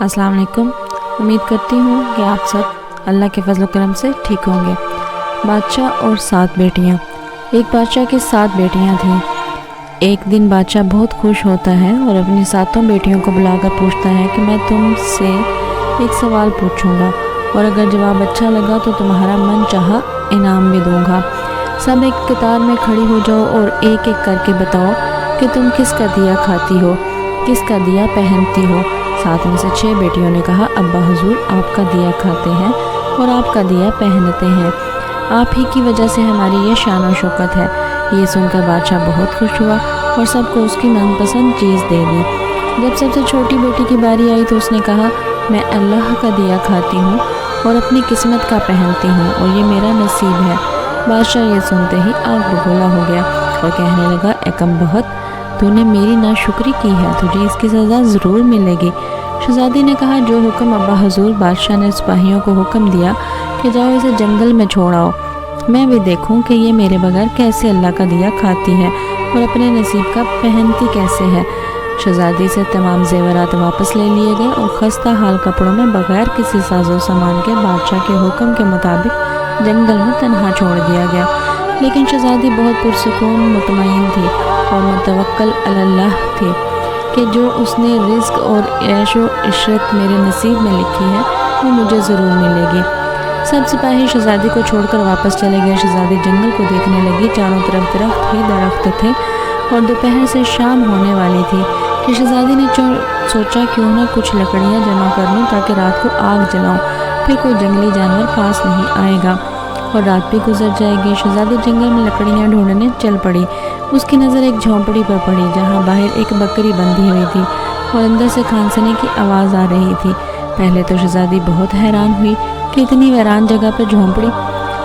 अस्सलाम वालेकुम। उम्मीद करती हूँ कि आप सब अल्लाह के फजल करम से ठीक होंगे। बादशाह और 7 बेटियाँ। एक बादशाह की 7 बेटियाँ थीं। एक दिन बादशाह बहुत खुश होता है और अपनी 7 बेटियों को बुलाकर पूछता है कि मैं तुमसे एक सवाल पूछूंगा और अगर जवाब अच्छा लगा तो तुम्हारा मन चाहा इनाम भी दूंगा। सब एक कतार में खड़ी हो जाओ और एक एक करके बताओ कि तुम किसका दिया खाती हो, किसका दिया पहनती हो। 7 में से 6 बेटियों ने कहा, अब्बा हुजूर आपका दिया खाते हैं और आपका दिया पहनते हैं, आप ही की वजह से हमारी ये शान और शौकत है। ये सुनकर बादशाह बहुत खुश हुआ और सबको उसकी मनपसंद चीज़ दे दी। जब सबसे छोटी बेटी की बारी आई तो उसने कहा, मैं अल्लाह का दिया खाती हूँ और अपनी किस्मत का पहनती हूँ और ये मेरा नसीब है। बादशाह ये सुनते ही आग बबूला हो गया और कहने लगा, एकम बहुत तूने मेरी नाशुक्री की है, तुझे इसकी सज़ा ज़रूर मिलेगी। शहज़ादी ने कहा, जो हुक्म अब्बा हुजूर। बादशाह ने सिपाहियों को हुक्म दिया कि जाओ इसे जंगल में छोड़ आओ, मैं भी देखूं कि ये मेरे बगैर कैसे अल्लाह का दिया खाती है और अपने नसीब का पहनती कैसे है। शहज़ादी से तमाम ज़ेवरात वापस ले लिए गए और खस्ता हाल कपड़ों में बगैर किसी साजो सामान के बादशाह के हुक्म के मुताबिक जंगल में तन्हा छोड़ दिया गया। लेकिन शहज़ादी बहुत पुरसुकून मुतमईन थी और मुतवक्किल अल्लाह थी कि जो उसने रिज़्क और ऐश व इशरत मेरे नसीब में लिखी है वो मुझे ज़रूर मिलेगी। सब सिपाही शहज़ादी को छोड़कर वापस चले गए। शहज़ादी जंगल को देखने लगी। चारों तरफ दरख्त ही दरख्त थे और दोपहर से शाम होने वाली थी कि शहज़ादी ने सोचा क्यों ना कुछ लकड़ियाँ जमा कर लूँ ताकि रात को आग जलाऊँ, फिर कोई जंगली जानवर पास नहीं आएगा और रात भी गुजर जाएगी। शहज़ादी जंगल में लकड़ियाँ ढूंढने चल पड़ी। उसकी नज़र एक झोंपड़ी पर पड़ी जहाँ बाहर एक बकरी बंधी हुई थी और अंदर से खांसने की आवाज़ आ रही थी। पहले तो शहज़ादी बहुत हैरान हुई कि इतनी वीरान जगह पर झोंपड़ी।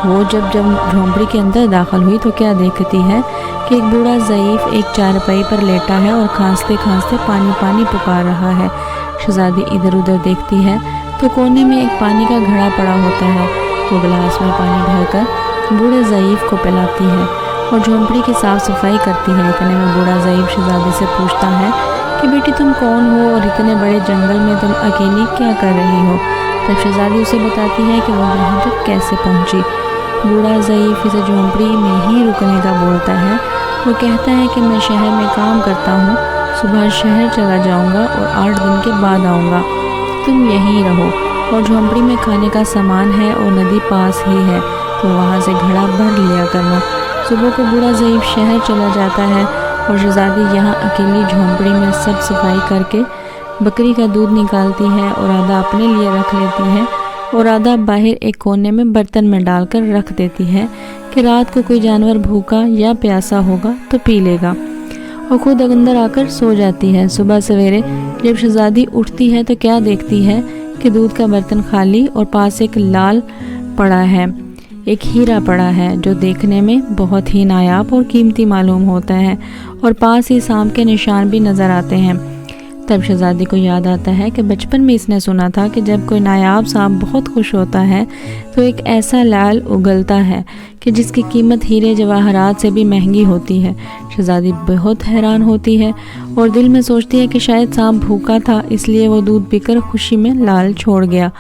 वो जब झोंपड़ी के अंदर दाखिल हुई तो क्या देखती है कि एक बूढ़ा ज़ईफ़ एक चारपाई पर लेटा है और खांसते खांसते पानी पानी पुकार रहा है। शहज़ादी इधर उधर देखती है तो कोने में एक पानी का घड़ा पड़ा होता है। वो गिलास में पानी भरकर बूढ़े ज़ईफ़ को पिलाती है और झोंपड़ी की साफ़ सफाई करती है। इतने में बूढ़ा ज़ईफ़ शहज़ादी से पूछता है कि बेटी तुम कौन हो और इतने बड़े जंगल में तुम अकेली क्या कर रही हो। तब शहज़ादी उसे बताती है कि वो यहाँ तक कैसे पहुँची। बूढ़ा ज़ईफ़ इसे झोंपड़ी में ही रुकने का बोलता है। वो कहता है कि मैं शहर में काम करता हूँ, सुबह शहर चला जाऊँगा और 8 दिन के बाद आऊँगा, तुम यहीं रहो और झोंपड़ी में खाने का सामान है और नदी पास ही है तो वहाँ से घड़ा भर लिया करना। सुबह को बूढ़ा ज़ईफ़ शहर चला जाता है और शहज़ादी यहाँ अकेली झोंपड़ी में सब सफाई करके बकरी का दूध निकालती है और आधा अपने लिए रख लेती है और आधा बाहर एक कोने में बर्तन में डालकर रख देती है कि रात को कोई जानवर भूखा या प्यासा होगा तो पी लेगा और खुद अंदर आकर सो जाती है। सुबह सवेरे जब शहज़ादी उठती है तो क्या देखती है कि दूध का बर्तन खाली और पास एक लाल पड़ा है, एक हीरा पड़ा है जो देखने में बहुत ही नायाब और कीमती मालूम होता है और पास ही सांप के निशान भी नज़र आते हैं। तब शहज़ादी को याद आता है कि बचपन में इसने सुना था कि जब कोई नायाब सांप बहुत खुश होता है तो एक ऐसा लाल उगलता है कि जिसकी कीमत हीरे जवाहरात से भी महंगी होती है। शहज़ादी बहुत हैरान होती है और दिल में सोचती है कि शायद सांप भूखा था इसलिए वो दूध पीकर खुशी में लाल छोड़ गया।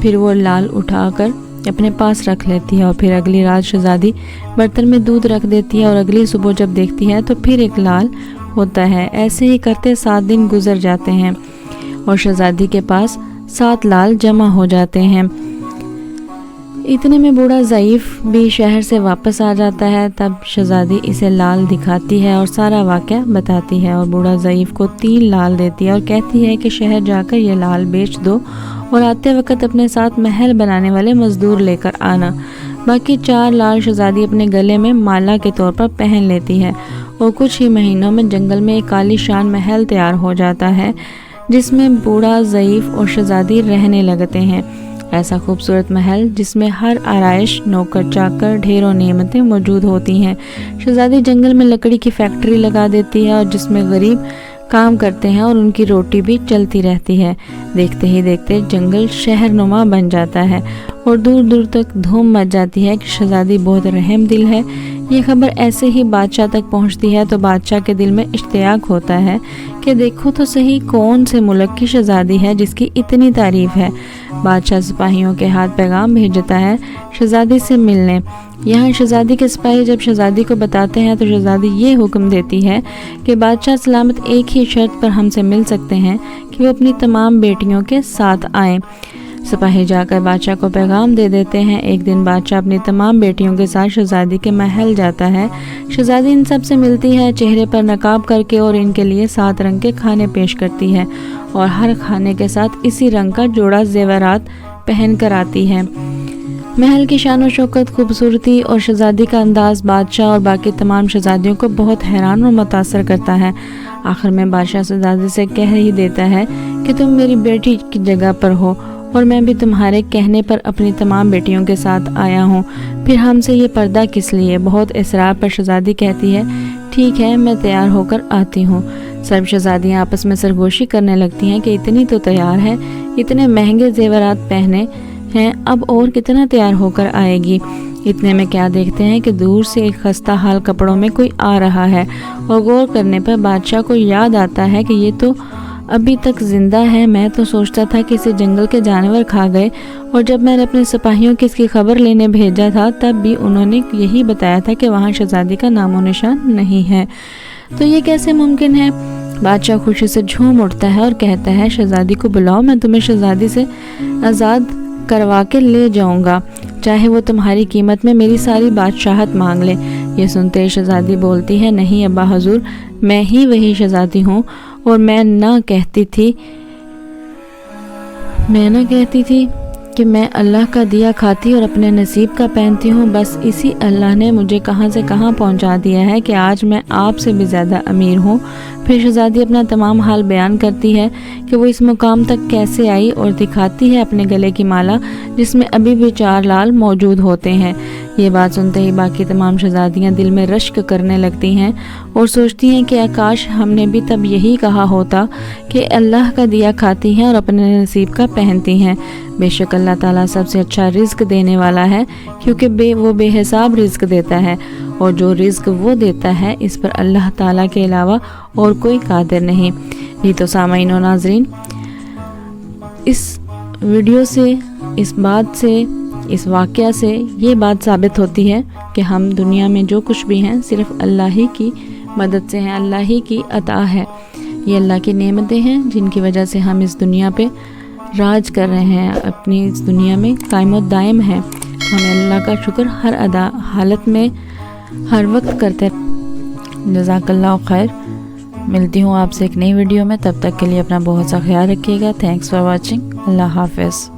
फिर वो लाल उठाकर अपने पास रख लेती है और फिर अगली रात शहज़ादी बर्तन में दूध रख देती है और अगली सुबह जब देखती है तो फिर एक लाल होता है। ऐसे ही करते 7 दिन गुजर जाते हैं और शहज़ादी के पास 7 लाल जमा हो जाते हैं। इतने में बूढ़ा ज़ईफ़ भी शहर से वापस आ जाता है। तब शहज़ादी इसे लाल दिखाती है और सारा वाक़या बताती है और बूढ़ा ज़ईफ़ को 3 लाल देती है और कहती है कि शहर जाकर ये लाल बेच दो और आते वक्त अपने साथ महल बनाने वाले मज़दूर लेकर आना। बाकी 4 लाल शहज़ादी अपने गले में माला के तौर पर पहन लेती है और कुछ ही महीनों में जंगल में एक आलीशान महल तैयार हो जाता है जिसमें बूढ़ा ज़ईफ़ और शहज़ादी रहने लगते हैं। ऐसा खूबसूरत महल जिसमें हर आराइश, नौकर चाकर, ढेरों नेमतें मौजूद होती हैं। शहज़ादी जंगल में लकड़ी की फैक्ट्री लगा देती है और जिसमें गरीब काम करते हैं और उनकी रोटी भी चलती रहती है। देखते ही देखते जंगल शहरनुमा बन जाता है और दूर दूर तक धूम मच जाती है कि शहज़ादी बहुत रहम दिल है। یہ خبر ایسے ہی بادشاہ تک پہنچتی ہے تو بادشاہ کے دل میں اشتیاق ہوتا ہے کہ دیکھو تو صحیح کون سے ملک کی شہزادی ہے جس کی اتنی تعریف ہے۔ بادشاہ سپاہیوں کے ہاتھ پیغام بھیجتا ہے شہزادی سے ملنے۔ یہاں شہزادی کے سپاہی جب شہزادی کو بتاتے ہیں تو شہزادی یہ حکم دیتی ہے کہ بادشاہ سلامت ایک ہی شرط پر ہم سے مل سکتے ہیں کہ وہ اپنی تمام بیٹیوں کے ساتھ آئیں۔ سپاہی جا کر بادشاہ کو پیغام دے دیتے ہیں۔ ایک دن بادشاہ اپنی تمام بیٹیوں کے ساتھ شہزادی کے محل جاتا ہے۔ شہزادی ان سب سے ملتی ہے، چہرے پر نقاب کر کے، اور ان کے لیے 7 رنگ کے کھانے پیش کرتی ہے اور ہر کھانے کے ساتھ اسی رنگ کا جوڑا زیورات پہن کر آتی ہے۔ محل کی شان و شوکت، خوبصورتی اور شہزادی کا انداز بادشاہ اور باقی تمام شہزادیوں کو بہت حیران اور متاثر کرتا ہے۔ آخر میں بادشاہ شہزادی سے کہہ ہی دیتا ہے کہ تم میری بیٹی کی جگہ پر ہو اور میں بھی تمہارے کہنے پر اپنی تمام بیٹیوں کے ساتھ آیا ہوں، پھر ہم سے یہ پردہ کس لیے؟ بہت اصرار پر شہزادی کہتی ہے ٹھیک ہے میں تیار ہو کر آتی ہوں۔ سب شہزادیاں آپس میں سرگوشی کرنے لگتی ہیں کہ اتنی تو تیار ہے، اتنے مہنگے زیورات پہنے ہیں، اب اور کتنا تیار ہو کر آئے گی۔ اتنے میں کیا دیکھتے ہیں کہ دور سے ایک خستہ حال کپڑوں میں کوئی آ رہا ہے، اور غور کرنے پر بادشاہ کو یاد آتا ہے کہ یہ تو ابھی تک زندہ ہے، میں تو سوچتا تھا کہ اسے جنگل کے جانور کھا گئے، اور جب میں نے اپنے سپاہیوں کی اس کی خبر لینے بھیجا تھا تب بھی انہوں نے یہی بتایا تھا کہ وہاں شہزادی کا نام و نشان نہیں ہے، تو یہ کیسے ممکن ہے؟ بادشاہ خوشی سے جھوم اٹھتا ہے اور کہتا ہے شہزادی کو بلاؤ، میں تمہیں شہزادی سے آزاد کروا کے لے جاؤں گا، چاہے وہ تمہاری قیمت میں میری ساری بادشاہت مانگ لے۔ یہ سنتے شہزادی بولتی ہے نہیں ابا حضور، میں ہی وہی شہزادی ہوں، اور میں نہ کہتی تھی کہ میں اللہ کا دیا کھاتی اور اپنے نصیب کا پہنتی ہوں، بس اسی اللہ نے مجھے کہاں سے کہاں پہنچا دیا ہے کہ آج میں آپ سے بھی زیادہ امیر ہوں۔ پھر شہزادی اپنا تمام حال بیان کرتی ہے کہ وہ اس مقام تک کیسے آئی، اور دکھاتی ہے اپنے گلے کی مالا جس میں ابھی بھی 4 لال موجود ہوتے ہیں۔ یہ بات سنتے ہی باقی تمام شہزادیاں دل میں رشک کرنے لگتی ہیں اور سوچتی ہیں کہ کاش ہم نے بھی تب یہی کہا ہوتا کہ اللہ کا دیا کھاتی ہیں اور اپنے نصیب کا پہنتی ہیں۔ بے شک اللہ تعالیٰ سب سے اچھا رزق دینے والا ہے، کیونکہ وہ بے حساب رزق دیتا ہے، اور جو رزق وہ دیتا ہے اس پر اللہ تعالیٰ کے علاوہ اور کوئی قادر نہیں۔ یہ تو سامعین و ناظرین، اس ویڈیو سے، اس بات سے، اس واقعہ سے یہ بات ثابت ہوتی ہے کہ ہم دنیا میں جو کچھ بھی ہیں صرف اللہ ہی کی مدد سے ہیں، اللہ ہی کی عطا ہے۔ یہ اللہ کی نعمتیں ہیں جن کی وجہ سے ہم اس دنیا پہ راج کر رہے ہیں، اپنی اس دنیا میں قائم و دائم ہیں۔ ہمیں اللہ کا شکر ہر حالت میں ہر وقت کرتے ہیں۔ جزاک اللہ خیر۔ ملتی ہوں آپ سے ایک نئی ویڈیو میں، تب تک کے لیے اپنا بہت سا خیال رکھیے گا۔ Thanks for watching. اللہ حافظ۔